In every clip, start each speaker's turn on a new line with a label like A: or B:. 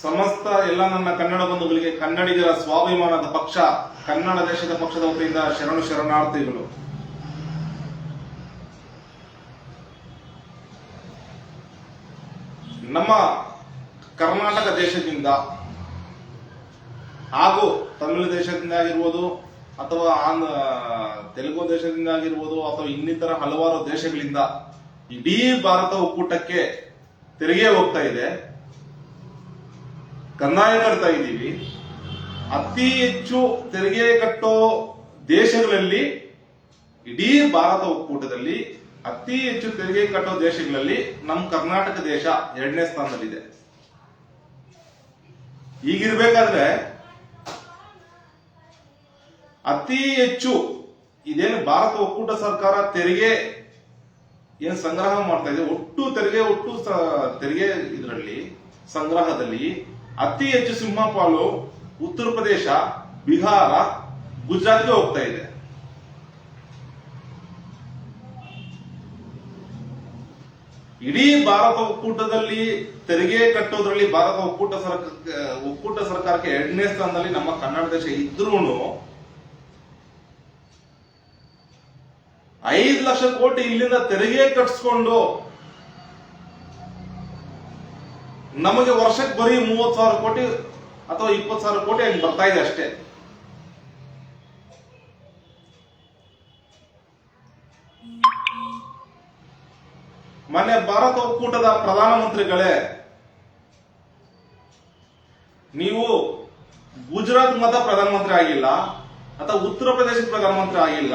A: ಸಮಸ್ತ ಎಲ್ಲ ನನ್ನ ಕನ್ನಡ ಬಂಧುಗಳಿಗೆ ಕನ್ನಡಿಗರ ಸ್ವಾಭಿಮಾನದ ಪಕ್ಷ ಕನ್ನಡ ದೇಶದ ಪಕ್ಷದ ವತಿಯಿಂದ ಶರಣು ಶರಣಾರ್ಥಿಗಳು. ನಮ್ಮ ಕರ್ನಾಟಕ ದೇಶದಿಂದ ಹಾಗೂ ತಮಿಳು ದೇಶದಿಂದ ಆಗಿರ್ಬೋದು ಅಥವಾ ತೆಲುಗು ದೇಶದಿಂದ ಆಗಿರ್ಬೋದು ಅಥವಾ ಇನ್ನಿತರ ಹಲವಾರು ದೇಶಗಳಿಂದ ಇಡೀ ಭಾರತ ಒಕ್ಕೂಟಕ್ಕೆ ತೆರಿಗೆ ಹೋಗ್ತಾ ಇದೆ, ಕಂದಾಯ ಕಟ್ತಾ ಇದ್ದೀವಿ. ಅತಿ ಹೆಚ್ಚು ತೆರಿಗೆ ಕಟ್ಟೋ ದೇಶಗಳಲ್ಲಿ ಇಡೀ ಭಾರತ ಒಕ್ಕೂಟದಲ್ಲಿ ಅತಿ ಹೆಚ್ಚು ತೆರಿಗೆ ಕಟ್ಟೋ ದೇಶಗಳಲ್ಲಿ ನಮ್ಮ ಕರ್ನಾಟಕ ದೇಶ 2ನೇ ಸ್ಥಾನದಲ್ಲಿದೆ. ಈಗಿರ್ಬೇಕಾದ್ರೆ ಅತಿ ಹೆಚ್ಚು ಇದೇನು ಭಾರತ ಒಕ್ಕೂಟ ಸರ್ಕಾರ ತೆರಿಗೆ ಏನ್ ಸಂಗ್ರಹ ಮಾಡ್ತಾ ಇದೆ, ಒಟ್ಟು ತೆರಿಗೆ ಇದರಲ್ಲಿ ಸಂಗ್ರಹದಲ್ಲಿ ಅತಿ ಹೆಚ್ಚು ಸಿಂಹಪಾಲು ಉತ್ತರ ಪ್ರದೇಶ, ಬಿಹಾರ, ಗುಜರಾತ್ಗೆ ಹೋಗ್ತಾ ಇದೆ. ಇಡೀ ಭಾರತ ಒಕ್ಕೂಟದಲ್ಲಿ ತೆರಿಗೆ ಕಟ್ಟೋದ್ರಲ್ಲಿ ಭಾರತ ಒಕ್ಕೂಟ ಸರ್ಕಾರಕ್ಕೆ 2ನೇ ಸ್ಥಾನದಲ್ಲಿ ನಮ್ಮ ಕನ್ನಡ ದೇಶ ಇದ್ರೂ 5 ಲಕ್ಷ ಕೋಟಿ ಇಲ್ಲಿಂದ ತೆರಿಗೆ ಕಟ್ಟಿಸ್ಕೊಂಡು ನಮಗೆ ವರ್ಷಕ್ಕೆ ಬರೀ 30,000 ಕೋಟಿ ಅಥವಾ 20,000 ಕೋಟಿ ಹಂಗೆ ಬರ್ತಾ ಇದೆ ಅಷ್ಟೇ. ಮೊನ್ನೆ ಭಾರತ ಒಕ್ಕೂಟದ ಪ್ರಧಾನಮಂತ್ರಿಗಳೇ, ನೀವು ಗುಜರಾತ್ ಮಾತ್ರ ಪ್ರಧಾನಮಂತ್ರಿ ಆಗಿಲ್ಲ ಅಥವಾ ಉತ್ತರ ಪ್ರದೇಶದ ಪ್ರಧಾನಮಂತ್ರಿ ಆಗಿಲ್ಲ,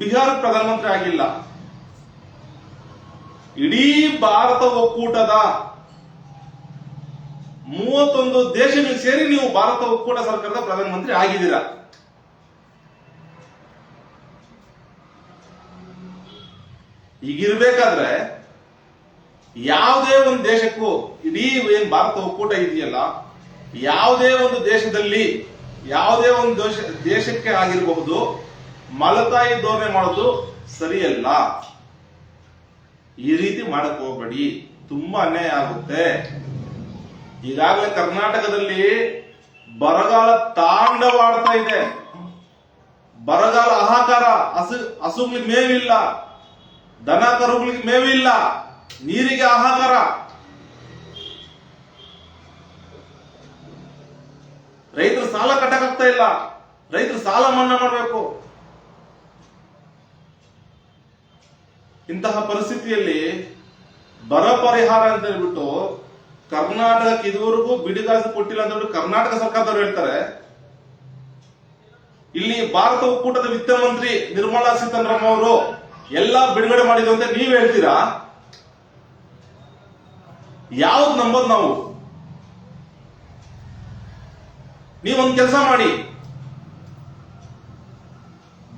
A: ಬಿಹಾರ ಪ್ರಧಾನಮಂತ್ರಿ ಆಗಿಲ್ಲ, ಇಡೀ ಭಾರತ ಒಕ್ಕೂಟದ 31 ದೇಶಗಳಿಗೆ ಸೇರಿ ನೀವು ಭಾರತ ಒಕ್ಕೂಟ ಸರ್ಕಾರದ ಪ್ರಧಾನಮಂತ್ರಿ ಆಗಿದ್ದೀರಾ. ಈಗಿರ್ಬೇಕಾದ್ರೆ ಯಾವುದೇ ಒಂದು ದೇಶಕ್ಕೂ ಇಡೀ ಏನ್ ಭಾರತ ಒಕ್ಕೂಟ ಇದೆಯಲ್ಲ, ಯಾವುದೇ ಒಂದು ದೇಶದಲ್ಲಿ ಯಾವುದೇ ಒಂದು ದೇಶಕ್ಕೆ ಆಗಿರಬಹುದು ಮಲತಾಯಿ ಧೋರಣೆ ಮಾಡೋದು ಸರಿಯಲ್ಲ. ಈ ರೀತಿ ಮಾಡಕ್ ಹೋಗ್ಬೇಡಿ, ತುಂಬಾ ಅನ್ಯಾಯ ಆಗುತ್ತೆ. ಈಗಾಗಲೇ ಕರ್ನಾಟಕದಲ್ಲಿ ಬರಗಾಲ ತಾಂಡವಾಡ್ತಾ ಇದೆ. ಬರಗಾಲ ಹಾಹಾಕಾರ, ಹಸುಗಳಿಗೆ ಮೇವಿಲ್ಲ, ದನ ಕರುಗಳಿಗೆ ಮೇವಿಲ್ಲ, ನೀರಿಗೆ ಹಾಹಾಕಾರ. ರೈತರು ಸಾಲ ಕಟ್ಟಕ್ಕಾಗ್ತಾ ಇಲ್ಲ, ರೈತರು ಸಾಲ ಮನ್ನಾ ಮಾಡಬೇಕು. ಇಂತಹ ಪರಿಸ್ಥಿತಿಯಲ್ಲಿ ಬರ ಪರಿಹಾರ ಅಂತ ಹೇಳ್ಬಿಟ್ಟು ಕರ್ನಾಟಕಕ್ಕೆ ಇದುವರೆಗೂ ಬಿಡುಗಾಸು ಕೊಟ್ಟಿಲ್ಲ ಅಂತ ಹೇಳ್ಬಿಟ್ಟು ಕರ್ನಾಟಕ ಸರ್ಕಾರದವರು ಹೇಳ್ತಾರೆ. ಇಲ್ಲಿ ಭಾರತ ಒಕ್ಕೂಟದ ವಿತ್ತ ಮಂತ್ರಿ ನಿರ್ಮಲಾ ಸೀತಾರಾಮನ್ ಅವರು ಎಲ್ಲಾ ಬಿಡುಗಡೆ ಮಾಡಿದ್ರು ಅಂತ ನೀವ್ ಹೇಳ್ತೀರಾ. ಯಾವ್ದು ನಂಬೋದು ನಾವು? ನೀವೊಂದು ಕೆಲಸ ಮಾಡಿ,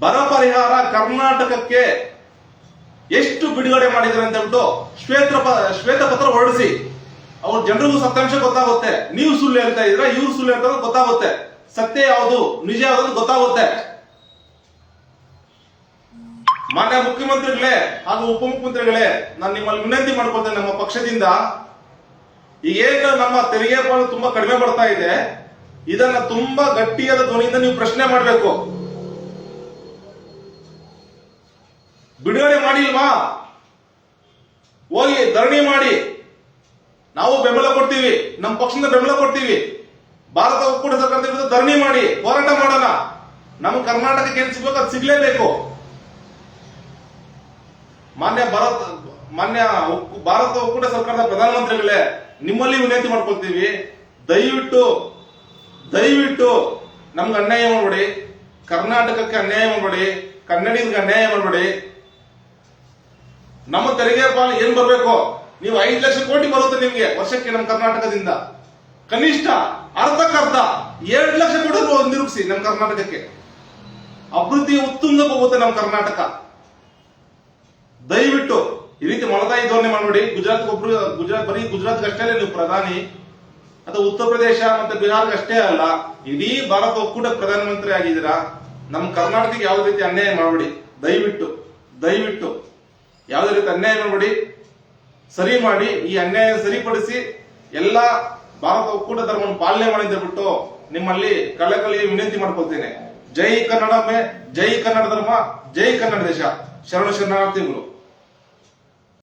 A: ಬರ ಪರಿಹಾರ ಕರ್ನಾಟಕಕ್ಕೆ ಎಷ್ಟು ಬಿಡುಗಡೆ ಮಾಡಿದ್ರೆ ಅಂತ ಹೇಳ್ಬಿಟ್ಟು ಶ್ವೇತಪತ್ರ ಹೊರಡಿಸಿ, ಅವ್ರ ಜನರಿಗೂ ಸತ್ಯಾಂಶ ಗೊತ್ತಾಗುತ್ತೆ. ನೀವು ಸುಳ್ಳು ಹೇಳ್ತಾ ಇದ್ರ, ಇವ್ರು ಸುಳ್ಳು ಹೇಳ್ತಾ ಗೊತ್ತಾಗುತ್ತೆ. ಸತ್ಯ ಯಾವುದು, ನಿಜ ಯಾವುದು ಗೊತ್ತಾಗುತ್ತೆ. ಮಾನ್ಯ ಮುಖ್ಯಮಂತ್ರಿಗಳೇ ಹಾಗೂ ಉಪಮುಖ್ಯಮಂತ್ರಿಗಳೇ, ನಾನು ನಿಮ್ಮಲ್ಲಿ ವಿನಂತಿ ಮಾಡ್ಕೊಳ್ತೇನೆ, ನಮ್ಮ ಪಕ್ಷದಿಂದ ಈಗೇನು ನಮ್ಮ ತೆರಿಗೆ ಪಾಲು ತುಂಬಾ ಕಡಿಮೆ ಬರ್ತಾ ಇದೆ, ಇದನ್ನ ತುಂಬಾ ಗಟ್ಟಿಯಾದ ಧ್ವನಿಯಿಂದ ನೀವು ಪ್ರಶ್ನೆ ಮಾಡಬೇಕು. ಬಿಡುಗಡೆ ಮಾಡಿಲ್ವಾ, ಹೋಗಿ ಧರಣಿ ಮಾಡಿ, ನಾವು ಬೆಂಬಲ ಕೊಡ್ತೀವಿ, ನಮ್ಮ ಪಕ್ಷದಿಂದ ಬೆಂಬಲ ಕೊಡ್ತೀವಿ. ಭಾರತ ಒಕ್ಕೂಟ ಸರ್ಕಾರದ ವಿರುದ್ಧ ಧರಣಿ ಮಾಡಿ, ಹೋರಾಟ ಮಾಡೋಣ. ನಮ್ಮ ಕರ್ನಾಟಕಕ್ಕೆ ಏನ್ ಸಿಗ್ಬೇಕು ಅದು ಸಿಗ್ಲೇಬೇಕು. ಮಾನ್ಯ ಭಾರತ ಒಕ್ಕೂಟ ಸರ್ಕಾರದ ಪ್ರಧಾನಮಂತ್ರಿಗಳೇ, ನಿಮ್ಮಲ್ಲಿ ವಿನಂತಿ ಮಾಡ್ಕೊಳ್ತೀವಿ, ದಯವಿಟ್ಟು ನಮ್ಗೆ ಅನ್ಯಾಯ ಮಾಡಬೇಡಿ, ಕರ್ನಾಟಕಕ್ಕೆ ಅನ್ಯಾಯ ಮಾಡಬೇಡಿ, ಕನ್ನಡಿಗರಿಗೆ ಅನ್ಯಾಯ ಮಾಡಬೇಡಿ. ನಮ್ಮ ತೆರಿಗೆ ಪಾಲು ಏನ್ ಬರಬೇಕು, ನೀವು 5 ಲಕ್ಷ ಕೋಟಿ ಬರುತ್ತೆ ನಿಮ್ಗೆ ವರ್ಷಕ್ಕೆ ನಮ್ಮ ಕರ್ನಾಟಕದಿಂದ. ಕನಿಷ್ಠ ಅರ್ಧಕ್ಕರ್ಧ 2 ಲಕ್ಷ ಕೋಟಿ ನಿರೂಪಿಸಿ ನಮ್ಮ ಕರ್ನಾಟಕಕ್ಕೆ. ಅಭಿವೃದ್ಧಿ ಉತ್ತುಂಗಕ್ಕೆ ಹೋಗುತ್ತೆ ನಮ್ಮ ಕರ್ನಾಟಕ. ದಯವಿಟ್ಟು ಈ ರೀತಿ ಮಲತಾಯಿ ಧೋರಣೆ ಮಾಡಬೇಡಿ. ಬರೀ ಗುಜರಾತ್ ಅಷ್ಟೇ ನೀವು ಪ್ರಧಾನಿ, ಅಥವಾ ಉತ್ತರ ಪ್ರದೇಶ ಮತ್ತೆ ಬಿಹಾರ್ಗೆ ಅಷ್ಟೇ ಅಲ್ಲ, ಇಡೀ ಭಾರತ ಒಕ್ಕೂಟ ಪ್ರಧಾನಮಂತ್ರಿ ಆಗಿದ್ದೀರಾ. ನಮ್ಮ ಕರ್ನಾಟಕಕ್ಕೆ ಯಾವುದೇ ರೀತಿ ಅನ್ಯಾಯ ಮಾಡಬೇಡಿ. ದಯವಿಟ್ಟು ಯಾವುದೇ ರೀತಿ ಅನ್ಯಾಯ ಮಾಡಬೇಡಿ. ಸರಿ ಮಾಡಿ, ಈ ಅನ್ಯಾಯ ಸರಿಪಡಿಸಿ ಎಲ್ಲ ಭಾರತ ಒಕ್ಕೂಟ ಧರ್ಮವನ್ನು ಪಾಲನೆ ಮಾಡಿ ಅಂತ ಬಿಟ್ಟು ನಿಮ್ಮಲ್ಲಿ ಕಳಕಳಿ ವಿನಂತಿ ಮಾಡ್ಕೊಳ್ತೇನೆ. ಜೈ ಕನ್ನಡಾಂಬೆ, ಜೈ ಕನ್ನಡ ಧರ್ಮ, ಜೈ ಕನ್ನಡ ದೇಶ. ಶರಣ ಶರಣಾರ್ಥಿಗಳು.